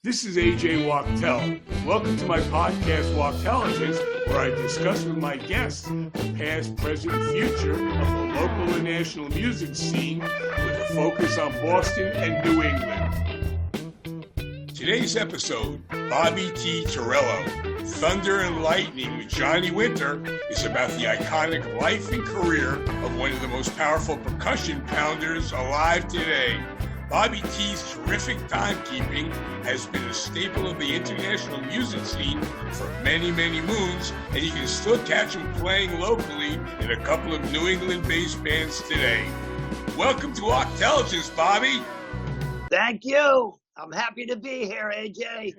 This is AJ Wachtel. Welcome to my podcast, Wachtelligence, where I discuss with my guests the past, present, and future of the local and national music scene with a focus on Boston and New England. Today's episode, Bobby T. Torello, Thunder and Lightning with Johnny Winter, is about the iconic life and career of one of the most powerful percussion pounders alive today. Bobby T's terrific timekeeping has been a staple of the international music scene for many, many moons, and you can still catch him playing locally in a couple of New England-based bands today. Welcome to Wachtelligence, Bobby. Thank you. I'm happy to be here, AJ.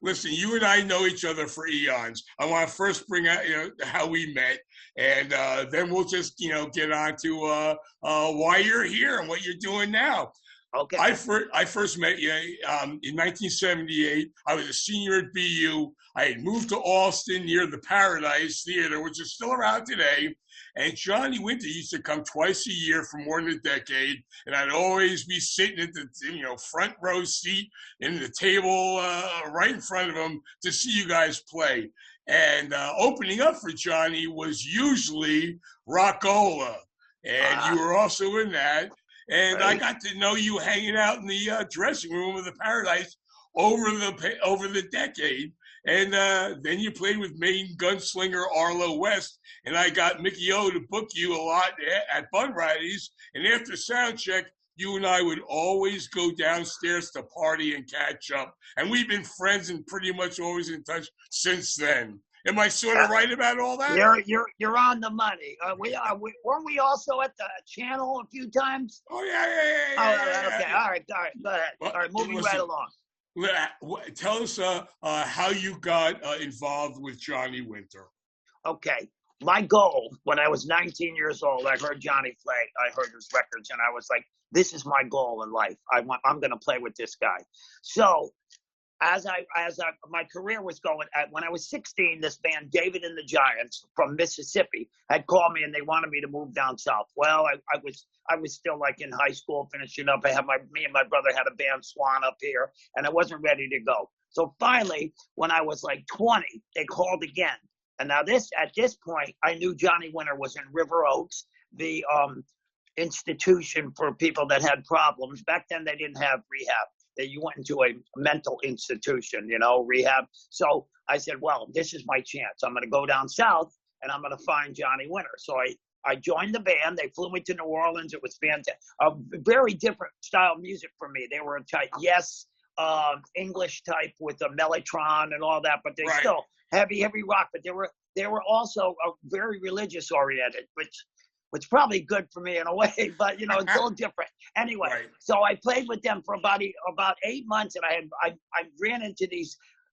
Listen, you and I know each other for eons. I want to first bring out, how we met, and then we'll just, get on to why you're here and what you're doing now. Okay. I first met you in 1978. I was a senior at BU. I had moved to Allston near the Paradise Theater, which is still around today. And Johnny Winter used to come twice a year for more than a decade. And I'd always be sitting at the front row seat in the table right in front of him to see you guys play. And opening up for Johnny was usually Rockola. And you were also in that. And right. I got to know you hanging out in the dressing room of the Paradise over the decade. And then you played with main gunslinger Arlo West. And I got Mickey O to book you a lot at Bun Riders. And after sound check, you and I would always go downstairs to party and catch up. And we've been friends and pretty much always in touch since then. Am I sort of right about all that? You're on the money. Weren't we also at the channel a few times? Oh yeah. Okay. All right. Go ahead. Well, all right. Moving right along. Tell us how you got involved with Johnny Winter. Okay. My goal when I was 19 years old, I heard Johnny play. I heard his records, and I was like, "This is my goal in life. I'm going to play with this guy." So. As my career was going, when I was 16, this band, David and the Giants from Mississippi, had called me and they wanted me to move down south. Well, I was still like in high school finishing up. Me and my brother had a band, Swan, up here, and I wasn't ready to go. So finally, when I was like 20, they called again. And now at this point, I knew Johnny Winter was in River Oaks, the institution for people that had problems. Back then, they didn't have rehab. You went into a mental institution, rehab. So I said, well, this is my chance. I'm going to go down south and I'm going to find Johnny Winter. So I joined the band. They flew me to New Orleans. It was fantastic. A very different style of music for me. They were a type, English type with the Mellotron and all that, but they still heavy rock. But they were also very religious oriented, which probably good for me in a way, but it's a little different. Anyway, So I played with them for about 8 months, and I ran into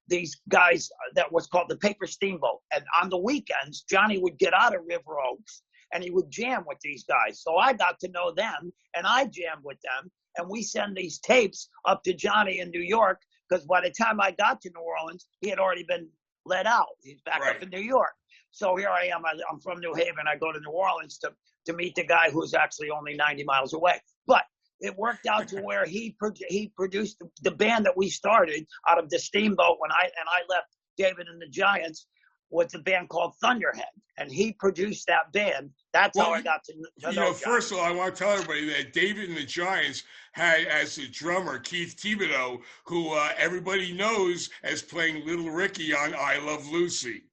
these guys that was called the Paper Steamboat. And on the weekends, Johnny would get out of River Oaks and he would jam with these guys. So I got to know them, and I jammed with them, and we send these tapes up to Johnny in New York, because by the time I got to New Orleans, he had already been let out. He's back up in New York. So here I am. I'm from New Haven. I go to New Orleans to meet the guy who's actually only 90 miles away. But it worked out to where he produced the band that we started out of the Steamboat when I left David and the Giants with a band called Thunderhead. And he produced that band. That's how I got to know first of all, I want to tell everybody that David and the Giants had as a drummer Keith Thibodeau, who everybody knows as playing Little Ricky on I Love Lucy.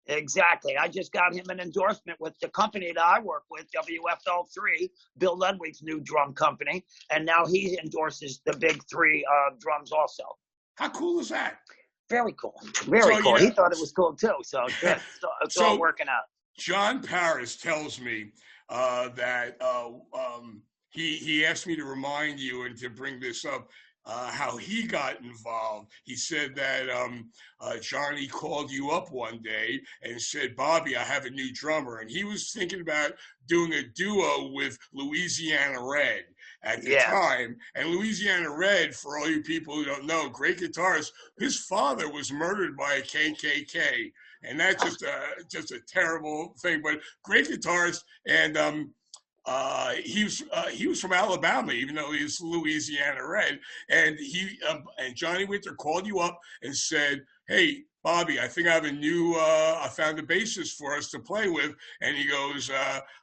Exactly. I just got him an endorsement with the company that I work with, WFL III, Bill Ludwig's new drum company, and now he endorses the big three drums also. How cool is that? Very cool. Very cool. He thought it was cool too, so good. It's all working out. John Paris tells me that he asked me to remind you and to bring this up, how he got involved. He said that Johnny called you up one day and said, Bobby, I have a new drummer. And he was thinking about doing a duo with Louisiana Red at the time. And Louisiana Red, for all you people who don't know, great guitarist, his father was murdered by a KKK. And that's just a terrible thing, but great guitarist. And he was from Alabama, even though he's Louisiana Red, and and Johnny Winter called you up and said, "Hey, Bobby, I think I have I found a bassist for us to play with." And he goes,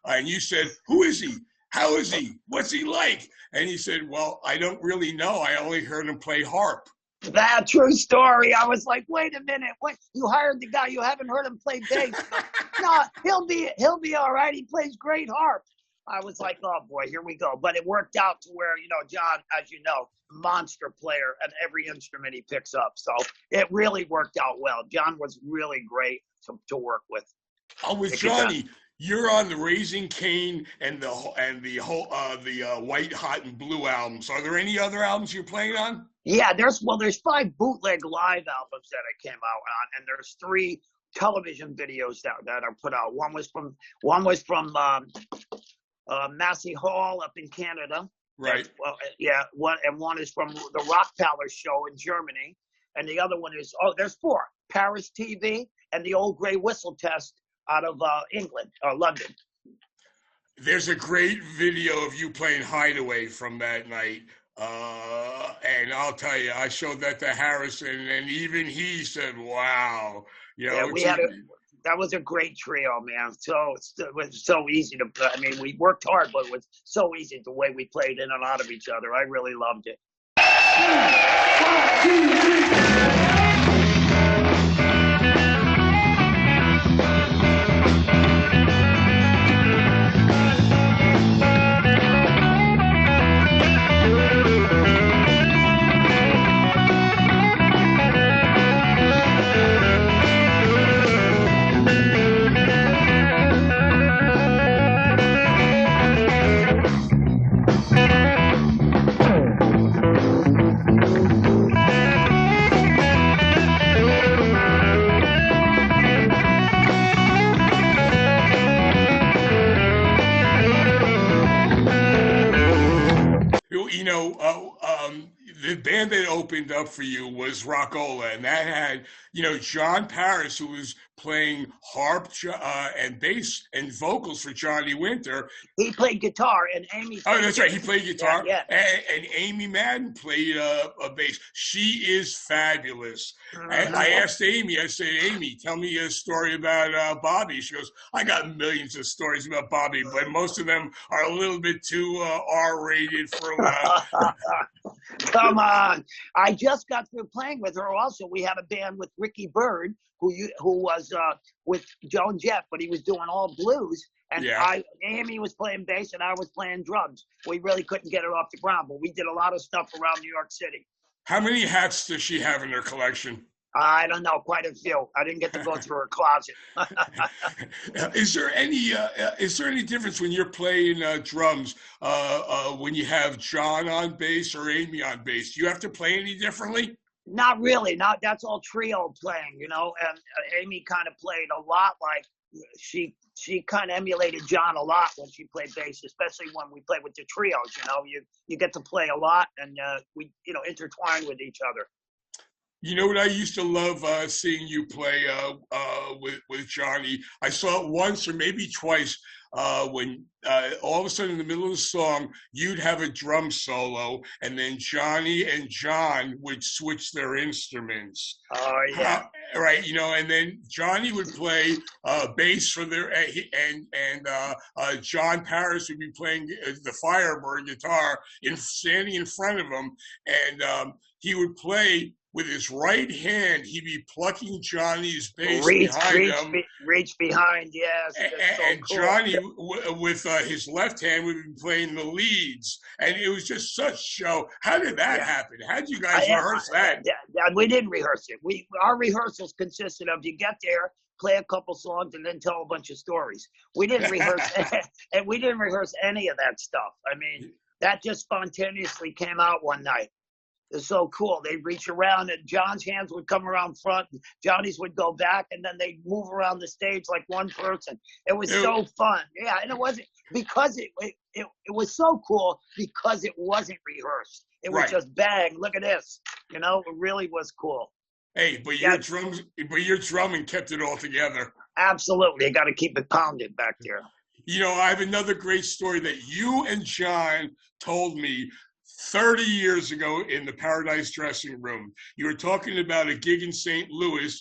and you said, "Who is he? How is he? What's he like?" And he said, "Well, I don't really know. I only heard him play harp." That true story. I was like, wait a minute, wait, you hired the guy, you haven't heard him play bass. No, he'll be all right. He plays great harp. I was like, oh boy, here we go. But it worked out to where, John, as you know, monster player at every instrument he picks up. So it really worked out well. John was really great to work with. Oh, with Johnny, you're on the Raising Cain and the White, Hot, and Blue albums. Are there any other albums you're playing on? Yeah, there's 5 bootleg live albums that I came out on, and there's 3 television videos that are put out. One was from Massey Hall up in Canada. Right. One is from the Wachtel show in Germany, and the other one is there's 4: Paris TV and the Old Grey Whistle Test out of England or London. There's a great video of you playing Hideaway from that night. And I'll tell you, I showed that to Harrison, and even he said, "Wow." That was a great trio, man. So it was so easy to. I mean, we worked hard, but it was so easy the way we played in and out of each other. I really loved it. 1, 2, 3. The band that opened up for you was Rockola, and that had, John Paris, who was playing harp and bass and vocals for Johnny Winter. He played guitar, and Amy. Oh, that's right. He played guitar. Yeah. And Amy Madden played a bass. She is fabulous. And I asked Amy, I said, "Amy, tell me a story about Bobby." She goes, "I got millions of stories about Bobby, but most of them are a little bit too R-rated for a while." Come on. I just got through playing with her also. We had a band with Ricky Bird, who was with Joe and Jeff, but he was doing all blues. And Amy was playing bass and I was playing drums. We really couldn't get it off the ground, but we did a lot of stuff around New York City. How many hats does she have in her collection? I don't know, quite a few. I didn't get to go through her closet. Is there any difference when you're playing drums when you have John on bass or Amy on bass? Do you have to play any differently? Not really. That's all trio playing, and Amy kind of played a lot like she kind of emulated John a lot when she played bass, especially when we played with the trios. You get to play a lot, and we intertwine with each other. You know what I used to love seeing you play with Johnny? I saw it once or maybe twice when all of a sudden in the middle of the song, you'd have a drum solo, and then Johnny and John would switch their instruments. Oh, yeah. Right, and then Johnny would play bass for and John Paris would be playing the Firebird guitar, standing in front of him, and he would play. With his right hand, he'd be plucking Johnny's bass behind him. Reach behind, yes. And cool. Johnny, with his left hand, would be playing the leads. And it was just such show. How did that happen? How did you guys rehearse that? We didn't rehearse it. Our rehearsals consisted of you get there, play a couple songs, and then tell a bunch of stories. We didn't rehearse, and we didn't rehearse any of that stuff. I mean, that just spontaneously came out one night. It's so cool. They'd reach around and John's hands would come around front, and Johnny's would go back, and then they'd move around the stage like one person. It was so fun. Yeah, and it wasn't because it was so cool because it wasn't rehearsed. It was just bang, look at this. It really was cool. Hey, but your drumming kept it all together. Absolutely. You got to keep it pounded back there. You know, I have another great story that you and John told me 30 years ago in the Paradise dressing room. You were talking about a gig in St. Louis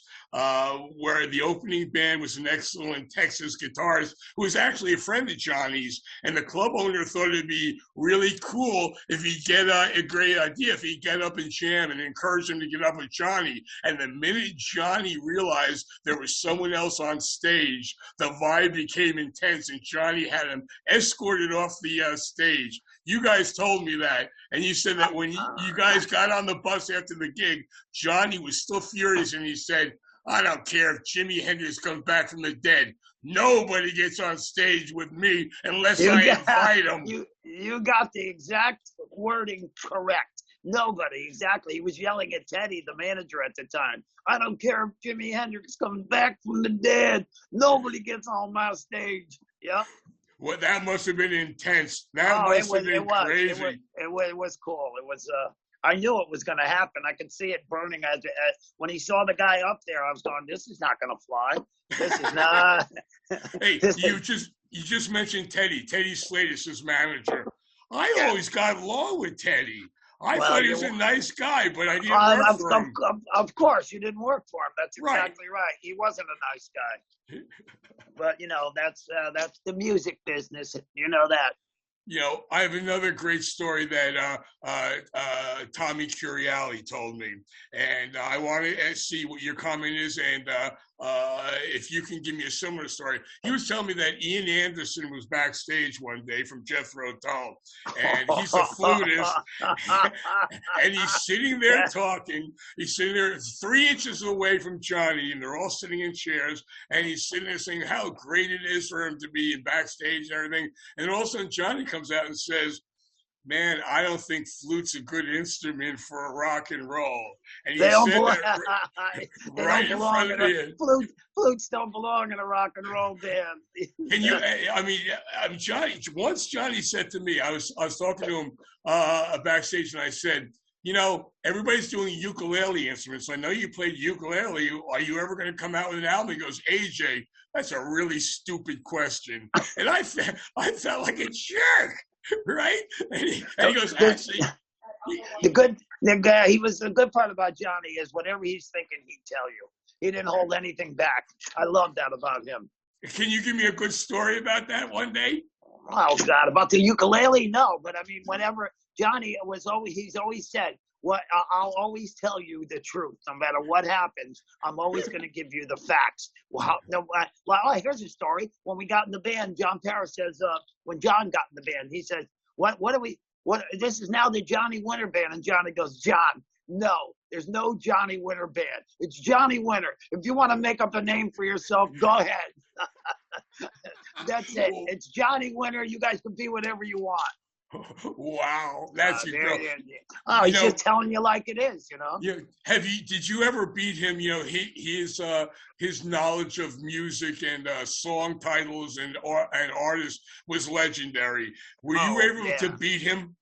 where the opening band was an excellent Texas guitarist who was actually a friend of Johnny's, and the club owner thought it'd be really cool if he get a great idea if he get up and jam, and encourage him to get up with Johnny. And the minute Johnny realized there was someone else on stage, the vibe became intense, and Johnny had him escorted off the stage. You guys told me that, and you said that when you guys got on the bus after the gig, Johnny was still furious, and he said, I don't care if Jimi Hendrix comes back from the dead. Nobody gets on stage with me unless I invite him. You got the exact wording correct. Nobody, exactly. He was yelling at Teddy, the manager at the time. I don't care if Jimi Hendrix comes back from the dead. Nobody gets on my stage. Yep. Well, that must have been intense. That must have been crazy. It was cool. It was. I knew it was going to happen. I could see it burning. When he saw the guy up there, I was going, "This is not going to fly. This is not." Hey, you just mentioned Teddy. Teddy Slater's his manager. I always got along with Teddy. I thought he was a nice guy, but I didn't work for him. Of course, you didn't work for him. That's exactly right. He wasn't a nice guy. But, you know, that's the music business. You know that. You know, I have another great story that Tommy Curiali told me, and I want to see what your comment is, and if you can give me a similar story. He was telling me that Ian Anderson was backstage one day from Jethro Tull, and he's a flutist, and he's sitting there talking. He's sitting there 3 inches away from Johnny, and they're all sitting in chairs, and he's sitting there saying how great it is for him to be in backstage and everything. And all of a sudden, Johnny comes out and says, man, I don't think flute's a good instrument for rock and roll. And he said that right in front of me. Flutes don't belong in a rock and roll band. Can you? I mean, Johnny. Once Johnny said to me, I was talking to him backstage, and I said, you know, everybody's doing ukulele instruments. I know you played ukulele. Are you ever going to come out with an album? He goes, AJ, that's a really stupid question. And I felt like a jerk. Right? And he goes, actually. The good part about Johnny is whatever he's thinking, he'd tell you. He didn't hold anything back. I love that about him. Can you give me a good story about that one day? Oh God, about the ukulele? No, but I mean, whenever Johnny he's always said, I'll always tell you the truth. No matter what happens, I'm always going to give you the facts. Here's a story. When we got in the band, John Paris says, when John got in the band, he says, what this is now the Johnny Winter Band. And Johnny goes, John, no, there's no Johnny Winter Band. It's Johnny Winter. If you want to make up a name for yourself, go ahead. That's it. It's Johnny Winter. You guys can be whatever you want. Wow, that's he's just telling you like it is, you know. Yeah. Did you ever beat him? You know, his knowledge of music and song titles and artists was legendary. Were you able to beat him?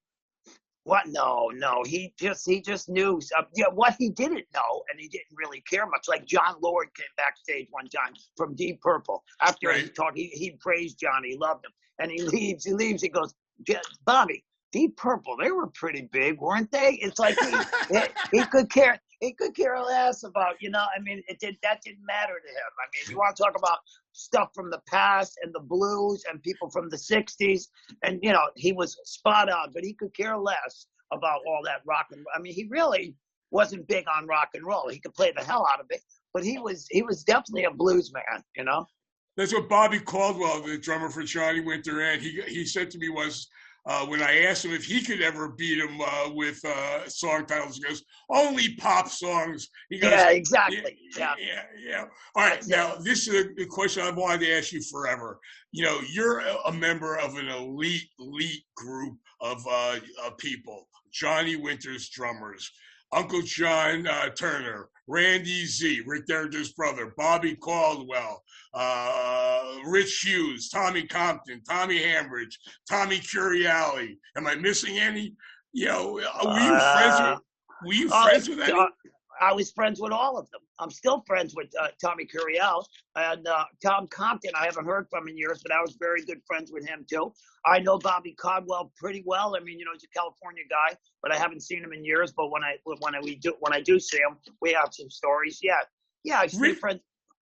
What? No. He just knew. What he didn't know, and he didn't really care much. Like John Lord came backstage one time from Deep Purple. After he talked, he praised Johnny, he loved him, and he leaves. He goes, Bobby, Deep Purple, they were pretty big, weren't they? It's like he could care less about, you know. I mean, that didn't matter to him. I mean, you want to talk about stuff from the past and the blues and people from the 60s, and you know, he was spot on, but he could care less about all that rock and roll. I mean, he really wasn't big on rock and roll. He could play the hell out of it, but he was definitely a blues man, you know. That's what Bobby Caldwell, the drummer for Johnny Winter, and he said to me was, when I asked him if he could ever beat him with song titles, he goes, only pop songs. He goes, yeah, exactly. Yeah. All right, now this is a question I've wanted to ask you forever. You know, you're a member of an elite group of people. Johnny Winter's drummers, Uncle John Turner, Randy Z, Rick Derringer's brother, Bobby Caldwell, Rich Hughes, Tommy Compton, Tommy Hambridge, Tommy Curiali. Am I missing any? You know, were you friends with any? I was friends with all of them. I'm still friends with Tommy Curiel and Tom Compton. I haven't heard from in years, but I was very good friends with him too. I know Bobby Caldwell pretty well. I mean, you know, he's a California guy, but I haven't seen him in years. But when I do see him, we have some stories. Yeah, I still friends.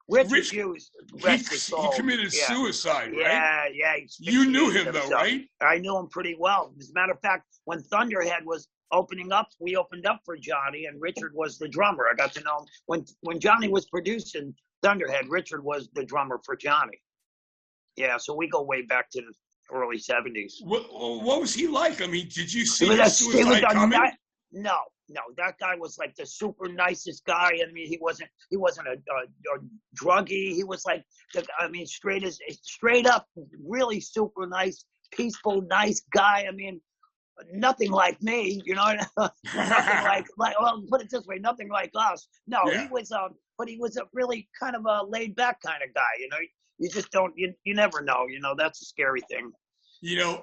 Richard Hughes, rest his soul. He committed suicide, right? Yeah. You knew him though, right? I knew him pretty well. As a matter of fact, when Thunderhead was opening up, we opened up for Johnny, and Richard was the drummer. I got to know him when Johnny was producing Thunderhead. Richard was the drummer for Johnny. Yeah, so we go way back to the early '70s. What was he like? I mean, did you see his suicide coming? No, that guy was like the super nicest guy. I mean, he wasn't a druggie. He was like, straight up, really super nice, peaceful, nice guy. I mean, nothing like me, you know. Nothing like well, put it this way, nothing like us. No, yeah. He was but he was a really kind of a laid back kind of guy. You know, you just don't, you never know. You know, that's a scary thing. You know,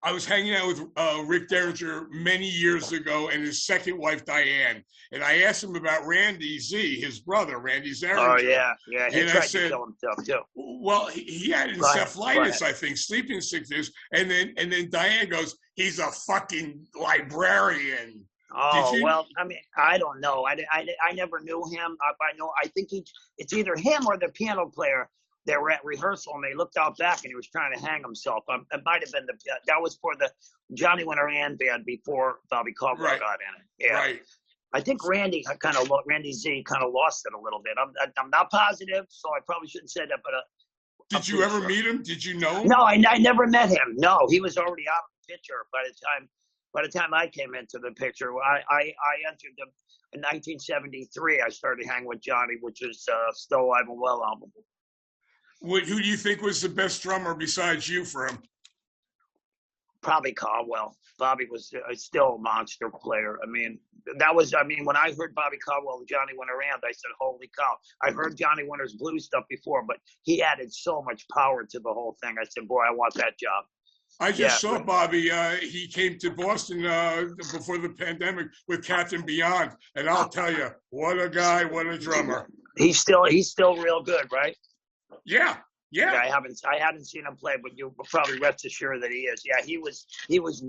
I was hanging out with Rick Derringer many years ago and his second wife, Diane. And I asked him about Randy Z, his brother, Randy Derringer. Oh, yeah. He tried to kill himself, too. Well, he had encephalitis, I think, sleeping sickness. And then Diane goes, he's a fucking librarian. Oh, well, I mean, I don't know. I never knew him. I think it's either him or the piano player. They were at rehearsal and they looked out back and he was trying to hang himself. It might have been that was for the Johnny Winter and band before Bobby Caldwell got in it. Yeah. Right. I think Randy Z kind of lost it a little bit. I'm not positive, so I probably shouldn't say that. But did you ever meet him? Did you know him? No, I never met him. No, he was already out of the picture by the time I came into the picture. I entered in 1973. I started hanging with Johnny, which is Still Alive and Well album. Who do you think was the best drummer besides you for him? Probably Caldwell. Bobby was still a monster player. I mean, when I heard Bobby Caldwell and Johnny went around, I said, holy cow. I heard Johnny Winter's blues stuff before, but he added so much power to the whole thing. I said, boy, I want that job. I just saw Bobby. He came to Boston before the pandemic with Captain Beyond, and I'll tell you, what a guy, what a drummer. He's still real good, right? Yeah. I haven't seen him play, but you probably rest assured that he is. Yeah, he was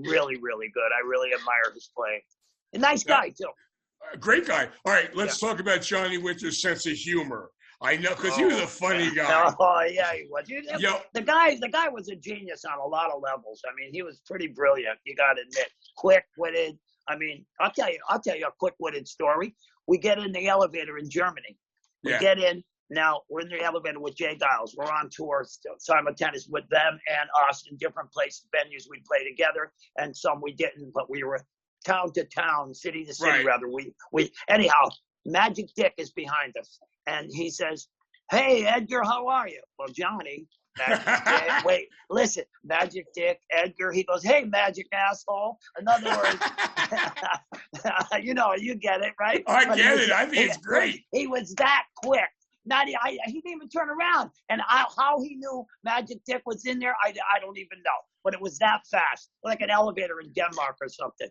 really, really good. I really admire his playing. A nice guy too. Great guy. All right, let's talk about Johnny Winter's sense of humor. I know, because he was a funny guy. Oh yeah, he was. The guy was a genius on a lot of levels. I mean, he was pretty brilliant. You got to admit, quick-witted. I mean, I'll tell you a quick-witted story. We get in the elevator in Germany. We get in. Now, we're in the elevator with Jay Giles. We're on tour simultaneous with them and us in different places, venues we'd play together, and some we didn't, but we were town to town, city to city, rather. Anyhow, Magic Dick is behind us, and he says, hey, Edgar, how are you? Well, Johnny, wait, listen, Magic Dick, Edgar, he goes, hey, Magic asshole. In other words, you get it, right? I get it. I think it's great. He was that quick. He didn't even turn around. And how he knew Magic Dick was in there, I don't even know. But it was that fast, like an elevator in Denmark or something.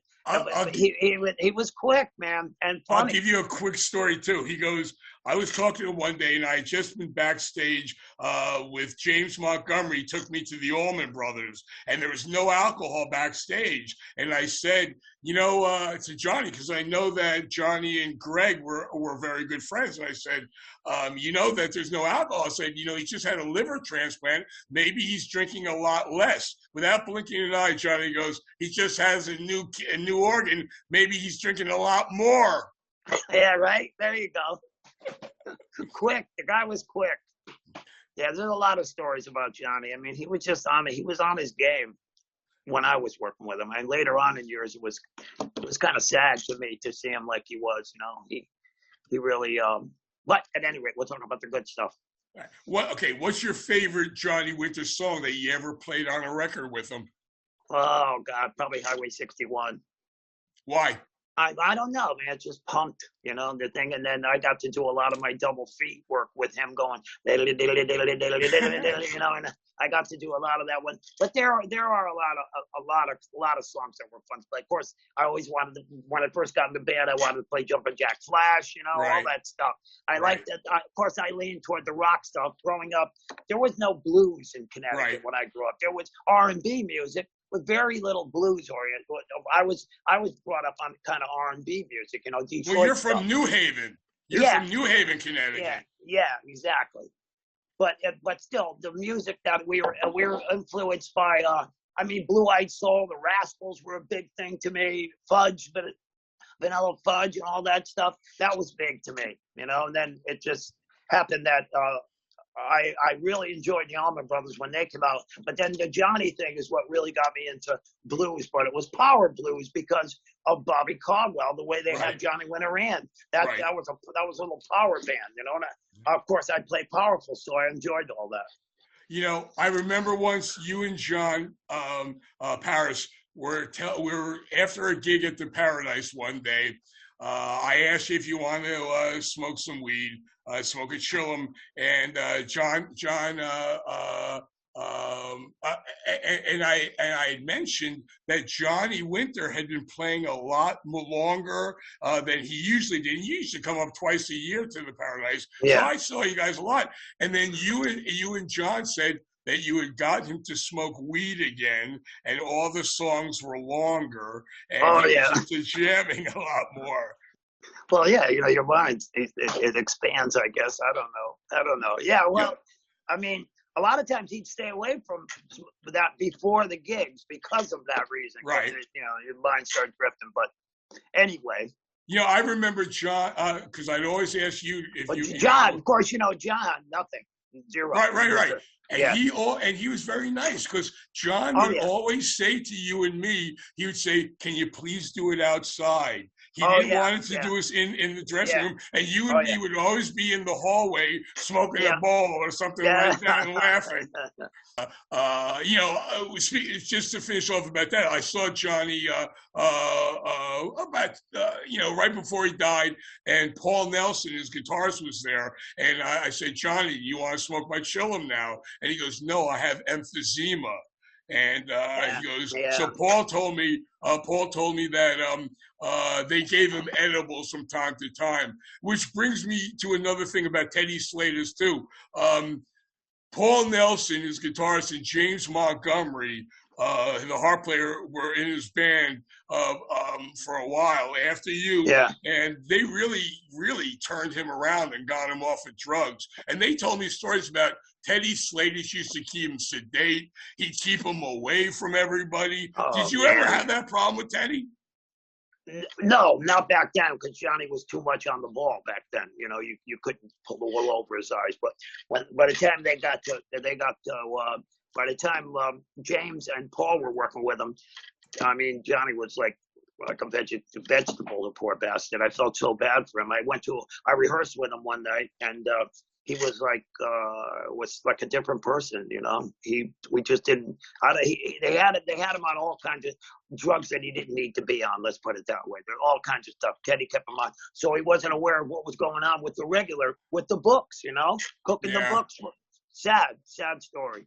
He was quick, man, and funny. I'll give you a quick story, too. He goes, I was talking to him one day, and I had just been backstage with James Montgomery. He took me to the Allman Brothers, and there was no alcohol backstage. And I said, to Johnny, because I know that Johnny and Greg were very good friends. And I said, that there's no alcohol. I said, he just had a liver transplant. Maybe he's drinking a lot less. Without blinking an eye, Johnny goes, he just has a new organ. Maybe he's drinking a lot more. Yeah, right. There you go. Quick. The guy was quick. Yeah, there's a lot of stories about Johnny. I mean, he was just he was on his game when I was working with him. And later on in years, it was kind of sad to me to see him like he was, he really, but at any rate, we're talking about the good stuff. What's your favorite Johnny Winter song that you ever played on a record with him? Oh God, probably Highway 61. Why? I don't know, man. Just pumped, the thing. And then I got to do a lot of my double feet work with him going, and I got to do a lot of that one. But there are a lot of songs that were fun to play. Of course, I always wanted to, when I first got in the band, I wanted to play Jumpin' Jack Flash, Right. all that stuff. I liked it. Of course, I leaned toward the rock stuff. Growing up, there was no blues in Connecticut when I grew up. There was R&B music with very little blues oriented. I was brought up on kind of R&B music, Detroit. Well, you're stuff. from New Haven. You're from New Haven, Connecticut. Yeah, exactly. But still, the music that we were influenced by. Blue Eyed Soul, the Rascals were a big thing to me. Fudge, Vanilla Fudge, and all that stuff. That was big to me, And then it just happened that I really enjoyed the Allman Brothers when they came out. But then the Johnny thing is what really got me into blues. But it was power blues because of Bobby Caldwell, the way they had Johnny Winter in. That was a little power band, And of course, I played powerful, so I enjoyed all that. I remember once you and John Paris were after a gig at the Paradise one day. I asked you if you want to smoke some weed, smoke a chillum, and John, and I mentioned that Johnny Winter had been playing a lot longer than he usually did. He used to come up twice a year to the Paradise, so I saw you guys a lot. And then you and John said that you had got him to smoke weed again, and all the songs were longer, and he was into jamming a lot more. Well, yeah, your mind, it expands, I guess. I don't know. Yeah, well, a lot of times he'd stay away from that before the gigs because of that reason. Right. Your mind starts drifting. But anyway. I remember John, because I'd always ask you if you... John, of course, John, nothing. Zero. Right. And he was very nice because John would always say to you and me, he would say, "Can you please do it outside?" He didn't want to do us in the dressing room, and you and me would always be in the hallway smoking a bowl or something like that and laughing. Just to finish off about that, I saw Johnny right before he died, and Paul Nelson, his guitarist, was there, and I said, "Johnny, you want to smoke my chillum now?" And he goes, "No, I have emphysema." And he goes, so Paul told me that they gave him edibles from time to time, which brings me to another thing about Teddy Slaters too. Paul Nelson, his guitarist, and James Montgomery, the harp player, were in his band for a while after you, and they really turned him around and got him off of drugs. And they told me stories about Teddy Slaters used to keep him sedate. He'd keep him away from everybody. Did you ever have that problem with Teddy? No, not back then, because Johnny was too much on the ball back then. You couldn't pull the wool over his eyes. But by the time by the time James and Paul were working with him, Johnny was like a vegetable, the poor bastard. I felt so bad for him. I rehearsed with him one night, and he was like a different person. We just didn't. They had him on all kinds of drugs that he didn't need to be on. Let's put it that way. There all kinds of stuff. Teddy kept him on, so he wasn't aware of what was going on with the books. Cooking the books. Sad story.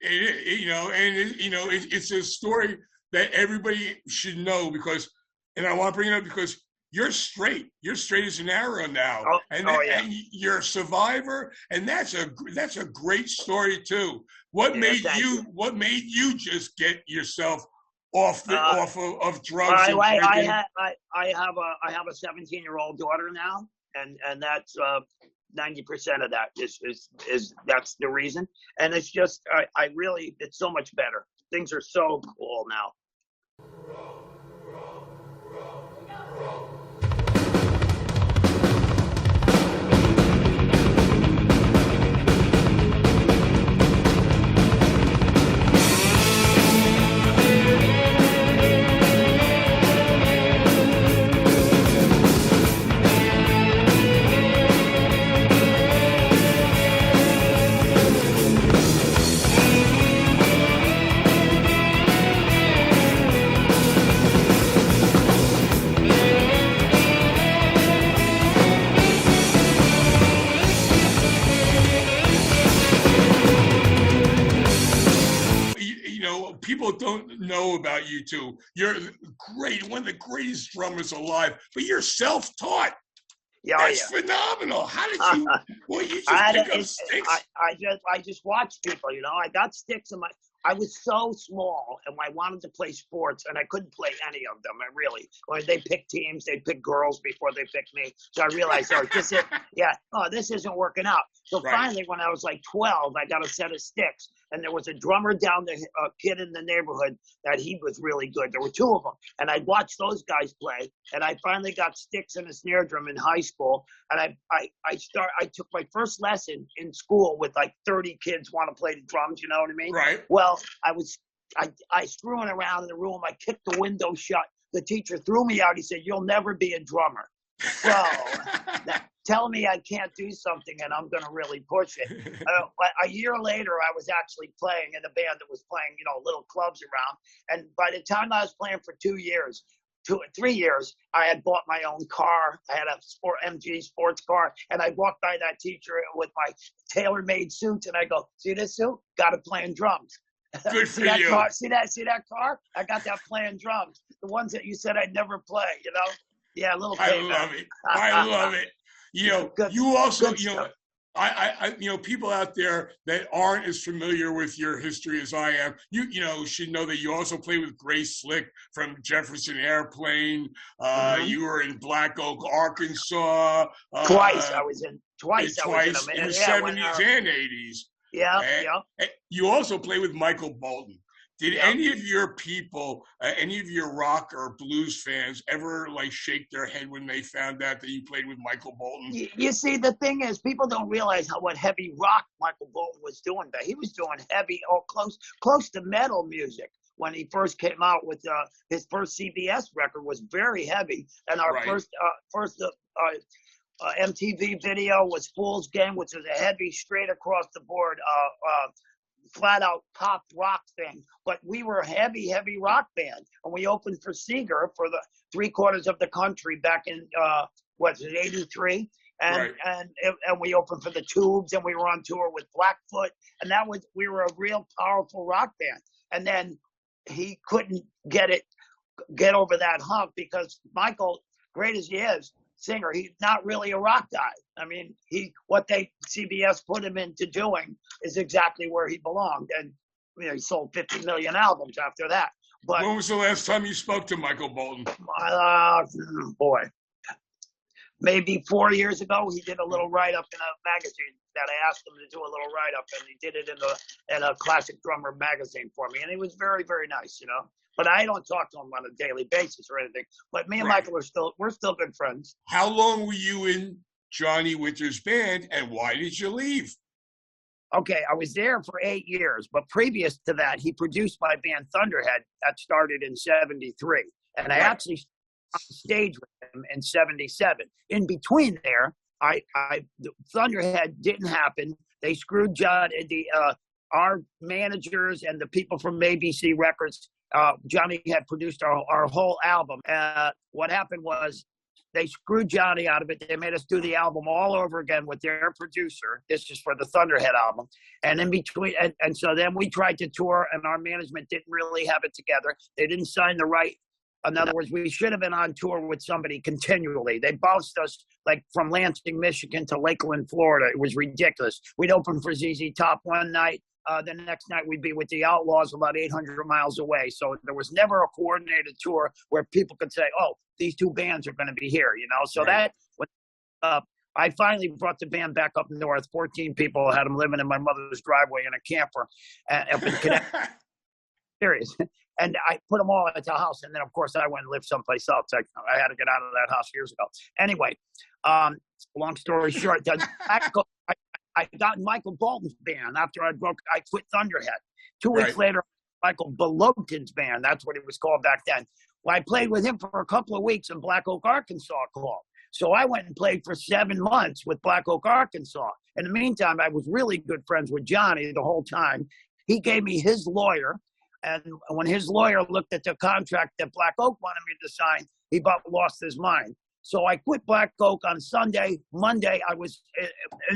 It's a story that everybody should know because, and I want to bring it up because you're straight. You're straight as an arrow now, and you're a survivor, and that's a great story too. What made you just get yourself off of drugs? I have a 17-year-old daughter now, and that's 90% of that is that's the reason. And it's just it's so much better. Things are so cool now. don't know about you two, you're great, one of the greatest drummers alive, but you're self-taught. Yeah, That's phenomenal. How did you? Well, you just pick up sticks. I just watched people. You know, I got sticks in my. I was so small, and I wanted to play sports, and I couldn't play any of them. I really, when they pick teams, they pick girls before they pick me. So I realized, this isn't working out. So finally, when I was like 12, I got a set of sticks, and there was a drummer down the kid in the neighborhood that he was really good. There were two of them, and I watched those guys play, and I finally got sticks and a snare drum in high school, and I took my first lesson in school with like 30 kids want to play the drums. You know what I mean? Right. Well, I screwing around in the room. I kicked the window shut. The teacher threw me out. He said, "You'll never be a drummer." So tell me I can't do something and I'm going to really push it. A year later, I was actually playing in a band that was playing, little clubs around. And by the time I was playing for 3 years, I had bought my own car. I had a MG sports car. And I walked by that teacher with my tailor-made suits. And I go, "See this suit? Got it playing drums." Good for that you. Car? See that car? I got that playing drums. The ones that you said I'd never play, Yeah, a little payback. I love it. You also, stuff. people out there that aren't as familiar with your history as I am, should know that you also play with Grace Slick from Jefferson Airplane. You were in Black Oak, Arkansas. Twice. I was in the 70s and 80s. Yeah, and you also play with Michael Bolton. Did any of your people, any of your rock or blues fans ever shake their head when they found out that you played with Michael Bolton? You see, the thing is, people don't realize what heavy rock Michael Bolton was doing. But he was doing heavy, close to metal music. When he first came out with his first CBS record was very heavy. And our first MTV video was Fool's Game, which was a heavy, straight across the board, flat out pop rock thing. But we were a heavy rock band, and we opened for Seeger for the 3/4 of the country back in 83, and we opened for the Tubes, and we were on tour with Blackfoot, and we were a real powerful rock band. And then he couldn't get over that hump because Michael, great as he is, singer, he's not really a rock guy. I mean, CBS put him into doing is exactly where he belonged, and he sold 50 million albums after that. But when was the last time you spoke to Michael Bolton? Maybe 4 years ago. He did a little write-up in a magazine that I asked him to do a little write-up, and he did it in a Classic Drummer magazine for me, and he was very, very nice, But I don't talk to him on a daily basis or anything. But me and Michael we're still good friends. How long were you in Johnny Winter's band, and why did you leave? Okay, I was there for 8 years, but previous to that, he produced my band Thunderhead that started in 73. And I actually on stage with him in 77. In between there, the Thunderhead didn't happen. They screwed John, our managers and the people from ABC Records. Johnny had produced our whole album. What happened was they screwed Johnny out of it. They made us do the album all over again with their producer. This is for the Thunderhead album. And in between, and so then we tried to tour, and our management didn't really have it together. They didn't sign the right. In other words, we should have been on tour with somebody continually. They bounced us from Lansing, Michigan to Lakeland, Florida. It was ridiculous. We'd open for ZZ Top one night. The next night we'd be with the Outlaws about 800 miles away. So there was never a coordinated tour where people could say, "Oh, these two bands are going to be here," So that I finally brought the band back up north. 14 people, had them living in my mother's driveway in a camper up in Connecticut. Serious. And I put them all at the house. And then, of course, I went and lived someplace else. I had to get out of that house years ago. Anyway, long story short, I got in Michael Bolton's band after I quit Thunderhead. 2 weeks later, Michael Bolton's band. That's what it was called back then. Well, I played with him for a couple of weeks, and Black Oak, Arkansas called. So I went and played for 7 months with Black Oak, Arkansas. In the meantime, I was really good friends with Johnny the whole time. He gave me his lawyer. And when his lawyer looked at the contract that Black Oak wanted me to sign, he about lost his mind. So I quit Black Oak on Sunday. Monday, I was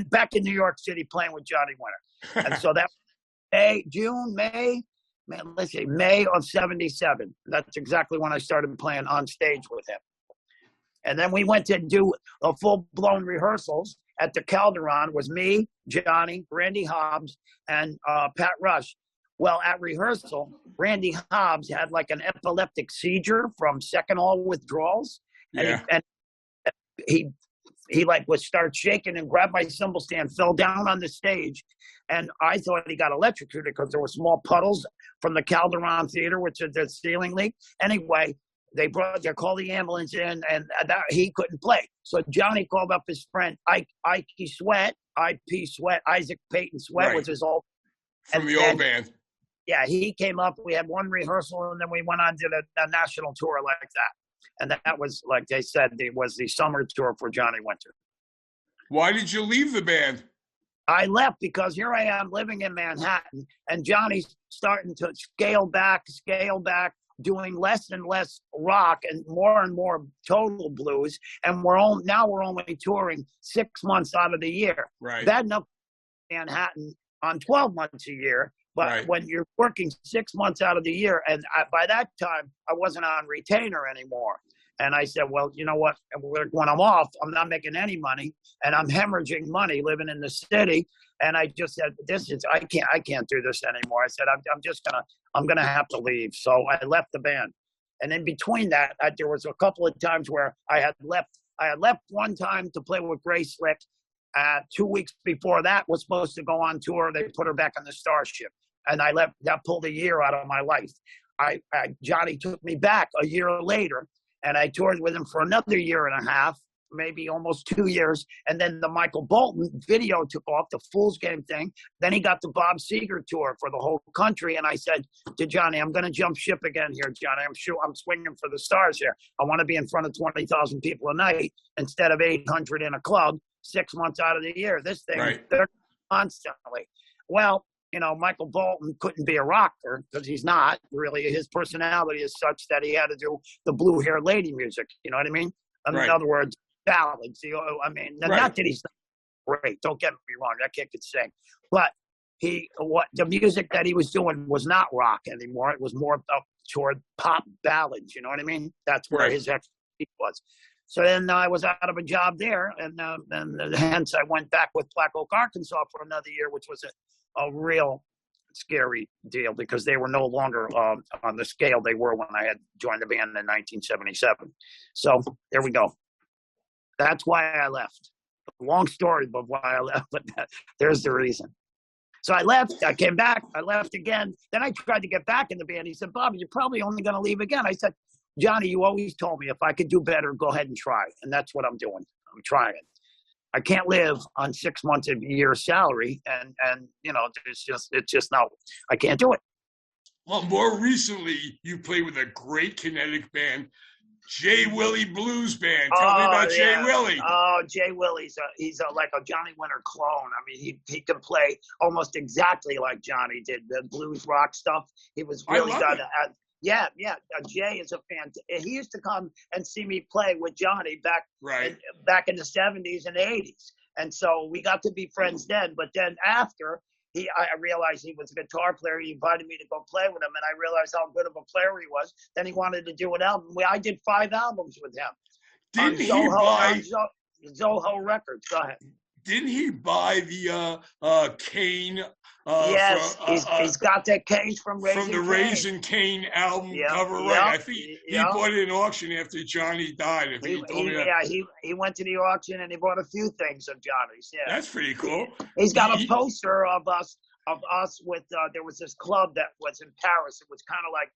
back in New York City playing with Johnny Winter. And so that May, man, let's see, May of 77. That's exactly when I started playing on stage with him. And then we went to do a full-blown rehearsals at the Calderon. Was me, Johnny, Randy Hobbs, and Pat Rush. Well, at rehearsal, Randy Hobbs had like an epileptic seizure from second all withdrawals. And, he like would start shaking and grabbed my cymbal stand, fell down on the stage. And I thought he got electrocuted because there were small puddles from the Calderon Theater, which is the ceiling leak. Anyway, they called the ambulance in, and he couldn't play. So Johnny called up his friend, Ike Sweat, Isaac Peyton Sweat was his old. From the old band. Yeah, he came up. We had one rehearsal, and then we went on to the national tour like that. And that was, like they said, it was the summer tour for Johnny Winter. Why did you leave the band? I left because here I am living in Manhattan, and Johnny's starting to scale back, doing less and less rock and more total blues. And we're only touring 6 months out of the year. Right. Bad enough Manhattan on 12 months a year. But when you're working 6 months out of the year, and by that time, I wasn't on retainer anymore. And I said, well, you know what? When I'm off, I'm not making any money, and I'm hemorrhaging money living in the city. And I just said, I can't do this anymore. I said, I'm gonna have to leave. So I left the band. And in between that, there was a couple of times where I had left one time to play with Grace Slick. 2 weeks before that was supposed to go on tour. They put her back on the Starship, and I left. That pulled a year out of my life. Johnny took me back a year later, and I toured with him for another year and a half, maybe almost 2 years. And then the Michael Bolton video took off, the Fool's Game thing. Then he got the Bob Seger tour for the whole country. And I said to Johnny, I'm going to jump ship again here, Johnny. I'm swinging for the stars here. I want to be in front of 20,000 people a night instead of 800 in a club 6 months out of the year. This thing, they're constantly. Well, you know, Michael Bolton couldn't be a rocker because he's not really. His personality is such that he had to do the blue-haired lady music. You know what I mean? In other words, ballads. Not that he's not great. Don't get me wrong. That kid could sing, but the music that he was doing was not rock anymore. It was more up toward pop ballads. You know what I mean? That's where his expertise was. So then I was out of a job there, and hence I went back with Black Oak, Arkansas for another year, which was a real scary deal because they were no longer on the scale they were when I had joined the band in 1977. So there we go. That's why I left. Long story of why I left, but there's the reason. So I left. I came back. I left again. Then I tried to get back in the band. He said, Bobby, you're probably only going to leave again. I said, Johnny, you always told me if I could do better, go ahead and try. And that's what I'm doing. I'm trying. I can't live on 6 months of a year's salary. And you know, it's just not, I can't do it. Well, more recently, you played with a great Connecticut band, Willie Blues Band. Tell me about Willie. Oh, Willie's he's like a Johnny Winter clone. I mean, he can play almost exactly like Johnny did the blues rock stuff. He was really good at. Yeah. Jay is a fan. He used to come and see me play with Johnny back in the 70s and 80s. And so we got to be friends then. But then after, I realized he was a guitar player. He invited me to go play with him, and I realized how good of a player he was. Then he wanted to do an album. I did 5 albums with him. Didn't he buy Zoho Records? Go ahead. Didn't he buy the cane? Yes, he's got that cane from the Raising Cane album cover. I think he bought it in auction after Johnny died. He went to the auction and he bought a few things of Johnny's. Yeah, that's pretty cool. He's got a poster of us with. There was this club that was in Paris. It was kind of like.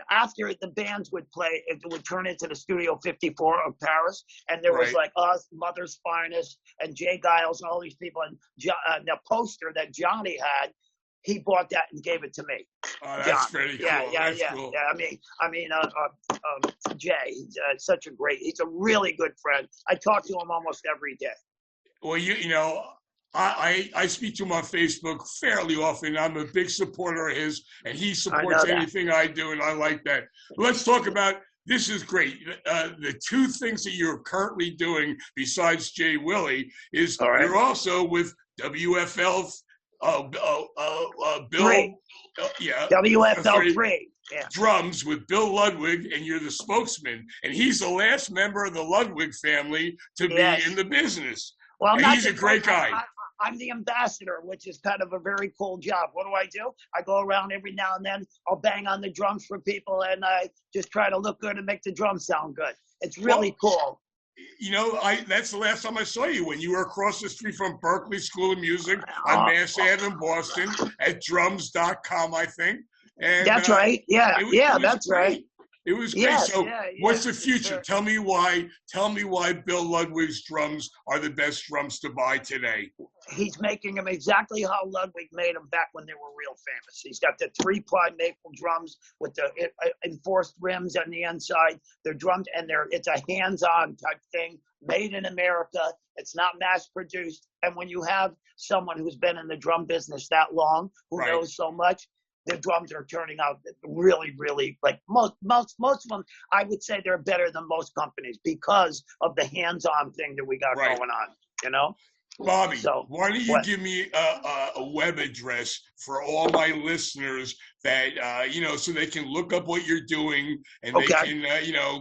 After the bands would play, it would turn into the Studio 54 of Paris, and there was like us, Mother's Finest, and Jay Giles, and all these people. And the poster that Johnny had, he bought that and gave it to me. Oh, that's pretty cool. Yeah. Cool. Jay, he's such a great. He's a really good friend. I talk to him almost every day. Well, you know. I speak to him on Facebook fairly often. I'm a big supporter of his, and he supports anything I do, and I like that. Let's talk about, this is great. The 2 things that you're currently doing besides Willie is you're also with WFL Bill. Three. Yeah. WFL 3. Yeah. Drums with Bill Ludwig, and you're the spokesman. And he's the last member of the Ludwig family to be in the business. Well, and he's a great guy. I'm the ambassador, which is kind of a very cool job. What do? I go around every now and then. I'll bang on the drums for people, and I just try to look good and make the drums sound good. It's really cool. You know, that's the last time I saw you, when you were across the street from Berkeley School of Music on Mass Ave in Boston at drums.com, I think. And that's right. Yeah, that's great. right. It was great. So what's the future? Sure. Tell me why Bill Ludwig's drums are the best drums to buy today. He's making them exactly how Ludwig made them back when they were real famous. He's got the 3-ply maple drums with the enforced rims on the inside. They're drummed, and it's a hands-on type thing, made in America. It's not mass-produced. And when you have someone who's been in the drum business that long, who knows so much, the drums are turning out really, really, like most of them, I would say they're better than most companies because of the hands-on thing that we got going on, you know? Bobby, why don't you give me a web address for all my listeners that, so they can look up what you're doing and they can,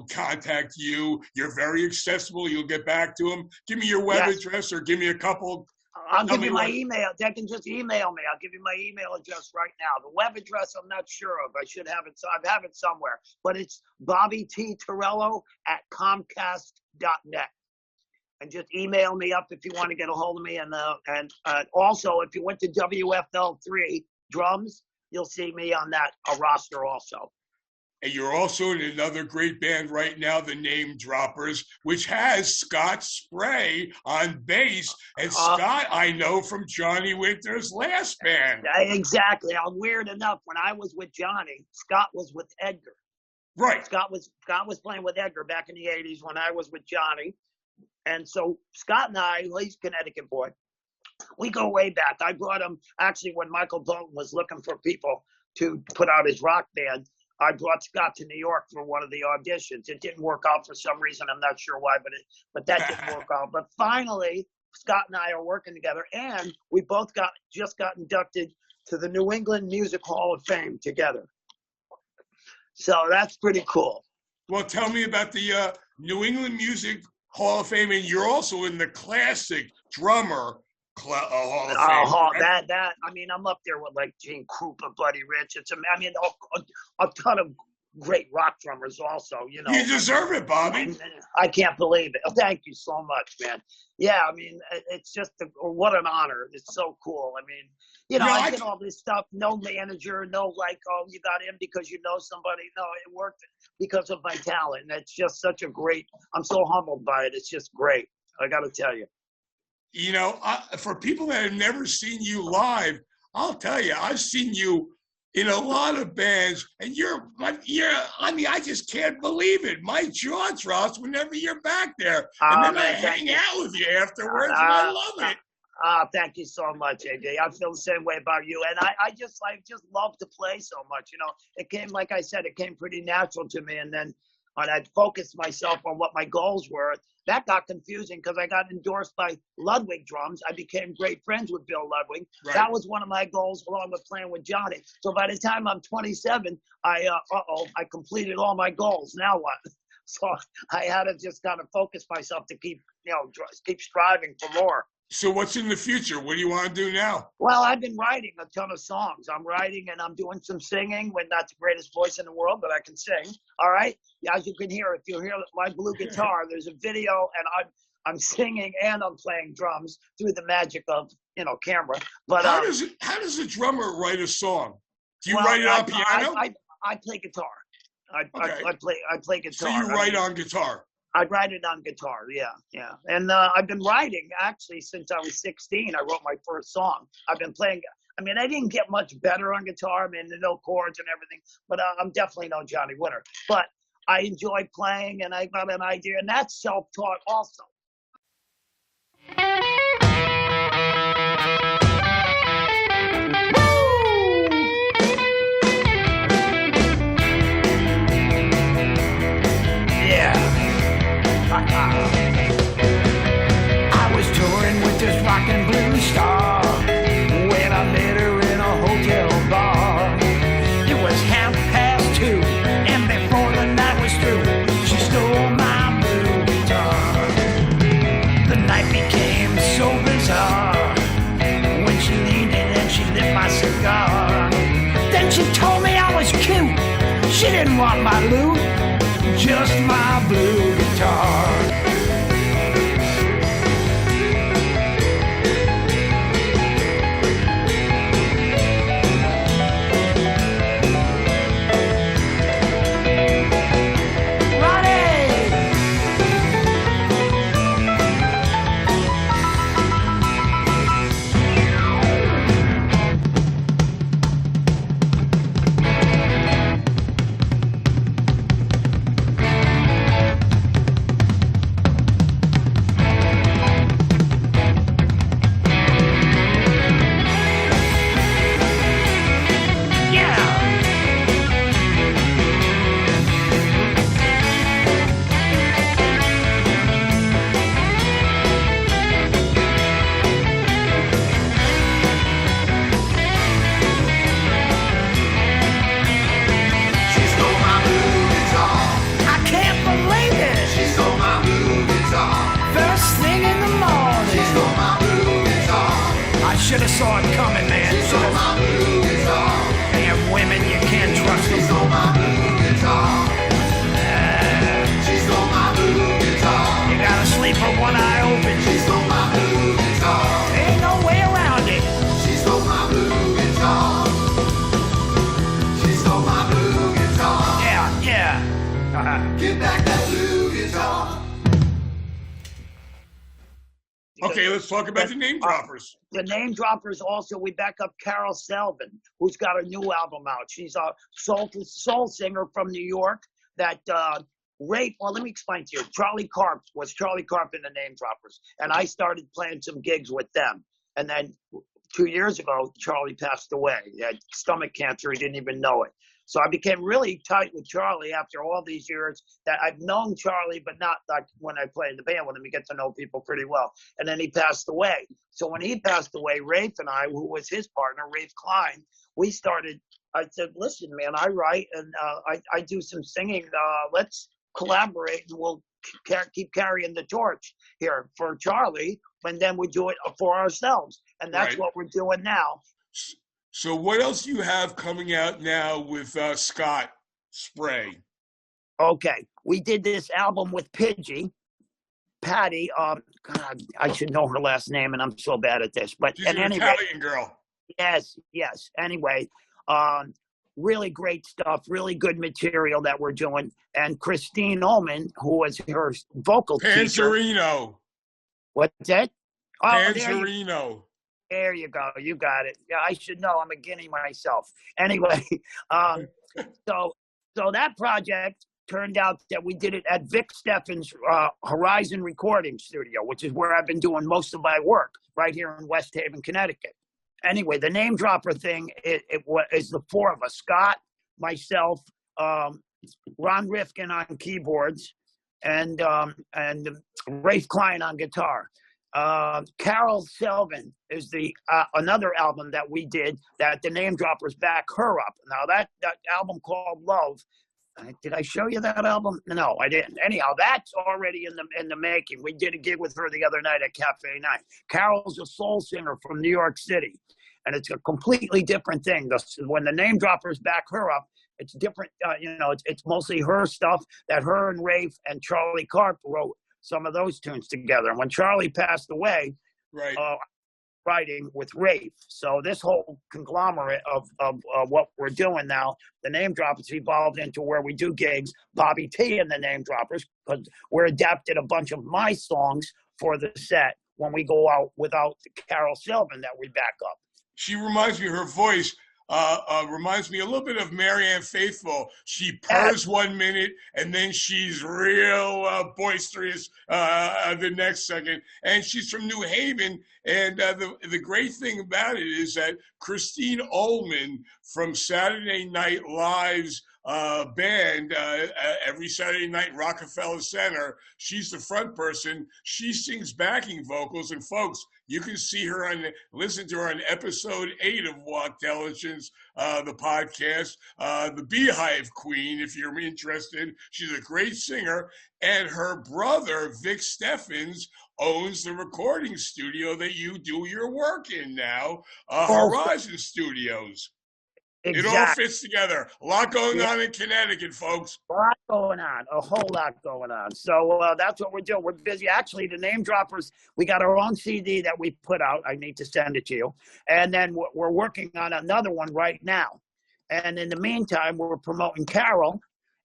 contact you. You're very accessible. You'll get back to them. Give me your web address, or give me a couple. I'll give you my email. They can just email me. I'll give you my email address right now. The web address I'm not sure of. I should have it. So I have it somewhere. But it's Bobby T. Torello at Comcast.net. And just email me up if you want to get a hold of me. And also, if you went to WFL 3 Drums, you'll see me on that roster also. And you're also in another great band right now, the Namedroppers, which has Scott Spray on bass. And Scott, I know from Johnny Winter's last band. Exactly. Weird enough, when I was with Johnny, Scott was with Edgar. Right. Scott was playing with Edgar back in the 80s when I was with Johnny. And so Scott and I, he's a Connecticut boy, we go way back. I brought him, actually, when Michael Bolton was looking for people to put out his rock band, I brought Scott to New York for one of the auditions. It didn't work out for some reason. I'm not sure why, but that didn't work out. But finally, Scott and I are working together, and we both just got inducted to the New England Music Hall of Fame together. So that's pretty cool. Well, tell me about the New England Music Hall of Fame, and you're also in the classic drummer Hall of Fame. Right? I mean, I'm up there with like Gene Krupa, Buddy Rich. A ton of great rock drummers also, you know. You deserve it, Bobby. I can't believe it. Thank you so much, man. Yeah, I mean, it's just what an honor. It's so cool. I mean, I did all this stuff. No manager, no you got in because you know somebody. No, it worked because of my talent. And it's just such a great, I'm so humbled by it. It's just great. I got to tell you. You know, for people that have never seen you live, I'll tell you, I've seen you in a lot of bands, and I just can't believe it. My jaw drops whenever you're back there. And then I hang out with you afterwards, and I love it. Thank you so much, AJ. I feel the same way about you. And I just love to play so much. You know, it came, like I said, it came pretty natural to me. And then when I focused myself on what my goals were, that got confusing because I got endorsed by Ludwig Drums. I became great friends with Bill Ludwig. Right. That was one of my goals, along with playing with Johnny. So by the time I'm 27, I completed all my goals. Now what? So I had to just kind of focus myself to keep striving for more. So what's in the future? What do you want to do now? Well, I've been writing a ton of songs. I'm writing and I'm doing some singing. With not the greatest voice in the world, but I can sing. All right. As you can hear, if you hear my blue guitar, there's a video, and I'm singing and I'm playing drums through the magic of camera. But how does a drummer write a song? Do you write it on piano? I play guitar. I play guitar. So you write on guitar? I write it on guitar, yeah. And I've been writing, actually, since I was 16. I wrote my first song. I've been playing. I mean, I didn't get much better on guitar. I mean, no chords and everything, but I'm definitely no Johnny Winter. But I enjoy playing, and I got an idea, and that's self-taught also. I was touring with this rock and blues star when I It became so bizarre when she leaned in and she lit my cigar. Then she told me I was cute. She didn't want my loot, just my blue guitar. Should have saw it coming, man. She stole my blue guitar. Damn women, you can't trust them. She stole my blue guitar. She stole my blue guitar. You gotta sleep with one eye open. She stole my blue guitar. Ain't no way around it. She stole my blue guitar. She stole my blue guitar. Yeah. Get back that blue guitar. Okay, let's talk about the Namedroppers. The Namedroppers also, we back up Carol Selvin, who's got a new album out. She's a soul singer from New York that well, let me explain to you. Charlie Karp in the Namedroppers, and I started playing some gigs with them. And then 2 years ago, Charlie passed away. He had stomach cancer. He didn't even know it. So I became really tight with Charlie after all these years that I've known Charlie, but not like when I play in the band with him. You get to know people pretty well. And then he passed away. So when he passed away, Rafe and I, who was his partner, Rafe Klein, we started, I said, listen, man, I write and I do some singing. Let's collaborate and we'll keep carrying the torch here for Charlie. And then we do it for ourselves. And that's right. what we're doing now. So what else do you have coming out now with Scott Spray? Okay, we did this album with Patty. God, I should know her last name, and I'm so bad at this. But She's an Italian girl. Yes. Anyway, really great stuff, really good material that we're doing. And Christine Ullman, who was her vocal teacher. Panzerino. What's that? Oh, Panzerino. There you go. You got it. Yeah, I should know. I'm a guinea myself. Anyway, so that project turned out that we did it at Vic Steffen's Horizon Recording Studio, which is where I've been doing most of my work, right here in West Haven, Connecticut. Anyway, the Namedropper thing, it is the four of us: Scott, myself, Ron Rifkin on keyboards, and Rafe Klein on guitar. Carol Selvin is the another album that we did that the Namedroppers back her up. Now that album called Love, did I show you that album? No, I didn't. Anyhow, that's already in the making. We did a gig with her the other night at Cafe 9. Carol's a soul singer from New York City, and it's a completely different thing. When the Namedroppers back her up, it's different. It's mostly her stuff that her and Rafe and Charlie Karp wrote some of those tunes together. And when Charlie passed away, right, writing with Rafe. So this whole conglomerate of what we're doing now, the Namedroppers evolved into where we do gigs, Bobby T and the Namedroppers, because we're adapted a bunch of my songs for the set when we go out without Carol Selvin that we back up. She reminds me, her voice reminds me a little bit of Marianne Faithfull. She purrs 1 minute and then she's real boisterous the next second. And she's from New Haven. And the great thing about it is that Christine Ullman from Saturday Night Live's band every Saturday night, Rockefeller Center. She's the front person. She sings backing vocals, and folks, you can see her listen to her on episode 8 of Wachtelligence, the podcast, the Beehive Queen, if you're interested. She's a great singer, and her brother, Vic Steffens, owns the recording studio that you do your work in now, Horizon Studios. Exactly. It all fits together. A lot going on in Connecticut, folks. A lot going on. A whole lot going on. So that's what we're doing. We're busy. Actually, the Namedroppers, we got our own CD that we put out. I need to send it to you. And then we're working on another one right now. And in the meantime, we're promoting Carol,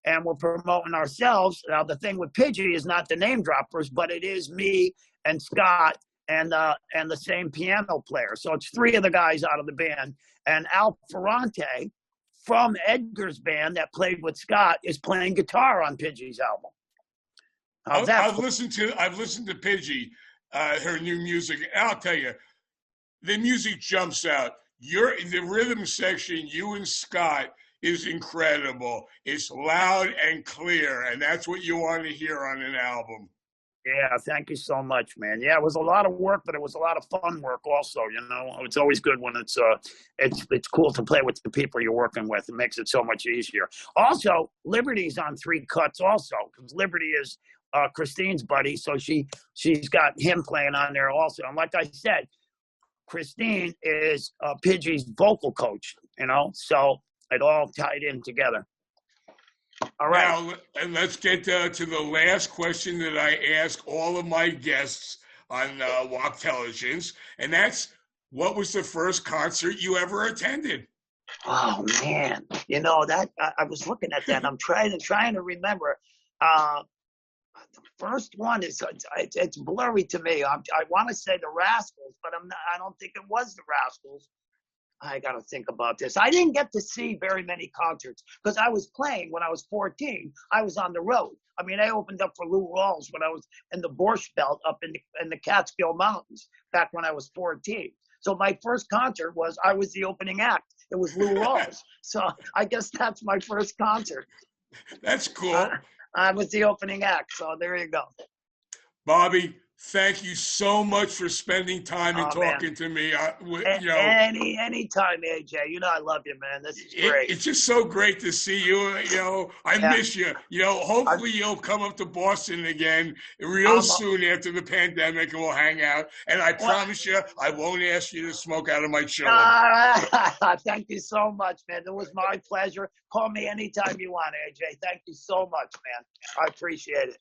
and we're promoting ourselves. Now, the thing with Pidgey is not the Namedroppers, but it is me and Scott and the same piano player. So it's 3 of the guys out of the band. And Al Ferrante from Edgar's band that played with Scott is playing guitar on Pidgey's album. I've listened to Pidgey, her new music. And I'll tell you, the music jumps out. The rhythm section, you and Scott, is incredible. It's loud and clear, and that's what you want to hear on an album. Yeah, thank you so much, man. Yeah, it was a lot of work, but it was a lot of fun work also, you know. It's always good when it's cool to play with the people you're working with. It makes it so much easier. Also, Liberty's on 3 cuts also, because Liberty is Christine's buddy, so she's got him playing on there also. And like I said, Christine is Pidgey's vocal coach, you know, so it all tied in together. All right. Now, and let's get to the last question that I ask all of my guests on Wachtelligence, and that's, what was the first concert you ever attended? Oh man, you know that I was looking at that. And I'm trying to remember. The first one is it's blurry to me. I want to say the Rascals, but I don't think it was the Rascals. I got to think about this. I didn't get to see very many concerts because I was playing when I was 14. I was on the road. I mean, I opened up for Lou Rawls when I was in the Borscht Belt up in the Catskill Mountains back when I was 14. So my first concert I was the opening act. It was Lou Rawls. So I guess that's my first concert. That's cool. I was the opening act. So there you go. Bobby, thank you so much for spending time and talking to me. Anytime, AJ. You know I love you, man. This is great. It's just so great to see you. You know, I miss you. You know, hopefully you'll come up to Boston again real soon after the pandemic, and we'll hang out. And I promise you, I won't ask you to smoke out of my chiller. Thank you so much, man. It was my pleasure. Call me anytime you want, AJ. Thank you so much, man. I appreciate it.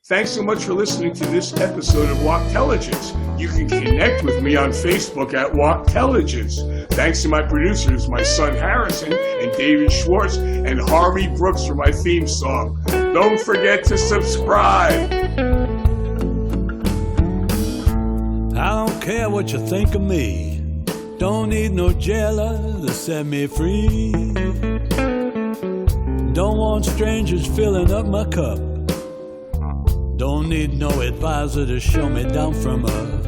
Thanks so much for listening to this episode of Wachtelligence. You can connect with me on Facebook at Wachtelligence. Thanks to my producers, my son Harrison and David Schwartz, and Harvey Brooks for my theme song. Don't forget to subscribe. I don't care what you think of me. Don't need no jailer to set me free. Don't want strangers filling up my cup. Don't need no advisor to show me down from up.